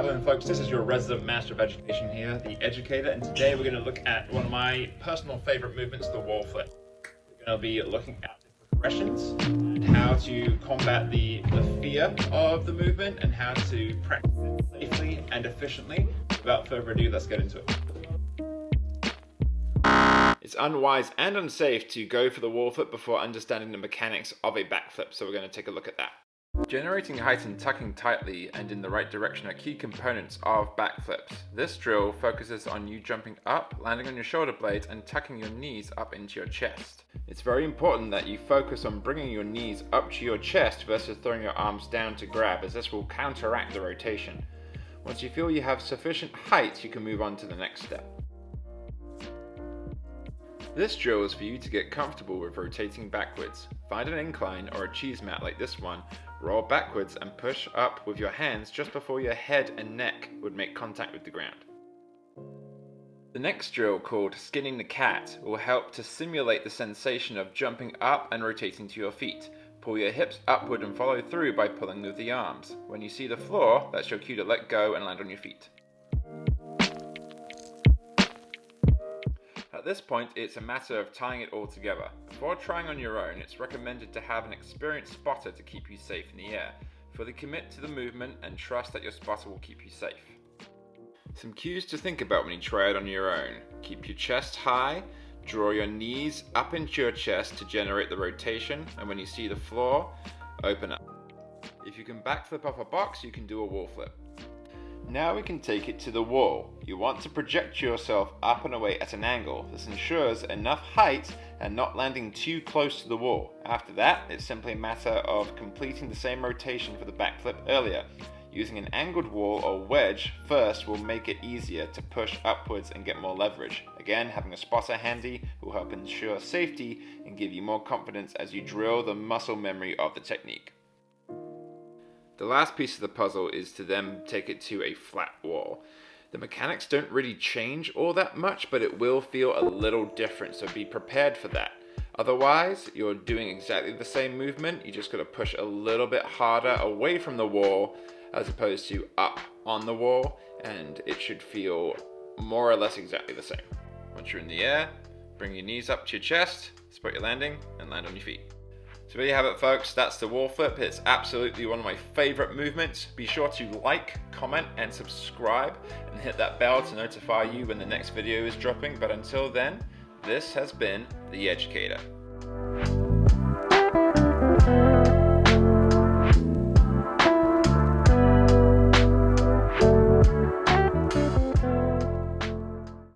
Hello folks, this is your resident master of education here, the educator, and today we're going to look at one of my personal favorite movements, the Wallflip. We're going to be looking at the progressions and how to combat the fear of the movement and how to practice it safely and efficiently. Without further ado, let's get into it. It's unwise and unsafe to go for the Wallflip before understanding the mechanics of a backflip, so we're going to take a look at that. Generating height and tucking tightly and in the right direction are key components of backflips. This drill focuses on you jumping up, landing on your shoulder blades, and tucking your knees up into your chest. It's very important that you focus on bringing your knees up to your chest versus throwing your arms down to grab, as this will counteract the rotation. Once you feel you have sufficient height, you can move on to the next step. This drill is for you to get comfortable with rotating backwards. Find an incline or a cheese mat like this one, roll backwards and push up with your hands just before your head and neck would make contact with the ground. The next drill, called skinning the cat, will help to simulate the sensation of jumping up and rotating to your feet. Pull your hips upward and follow through by pulling with the arms. When you see the floor, that's your cue to let go and land on your feet. At this point, it's a matter of tying it all together. Before trying on your own, it's recommended to have an experienced spotter to keep you safe in the air. Fully commit to the movement and trust that your spotter will keep you safe. Some cues to think about when you try it on your own. Keep your chest high, draw your knees up into your chest to generate the rotation, and when you see the floor, open up. If you can backflip off a box, you can do a wall flip. Now we can take it to the wall. You want to project yourself up and away at an angle. This ensures enough height and not landing too close to the wall. After that, it's simply a matter of completing the same rotation for the backflip earlier. Using an angled wall or wedge first will make it easier to push upwards and get more leverage. Again, having a spotter handy will help ensure safety and give you more confidence as you drill the muscle memory of the technique. The last piece of the puzzle is to then take it to a flat wall. The mechanics don't really change all that much, but it will feel a little different, so be prepared for that. Otherwise, you're doing exactly the same movement, you just gotta push a little bit harder away from the wall as opposed to up on the wall, and it should feel more or less exactly the same. Once you're in the air, bring your knees up to your chest, spot your landing, and land on your feet. So there you have it folks, that's the wall flip. It's absolutely one of my favorite movements. Be sure to like, comment, and subscribe, and hit that bell to notify you when the next video is dropping. But until then, this has been The Educator.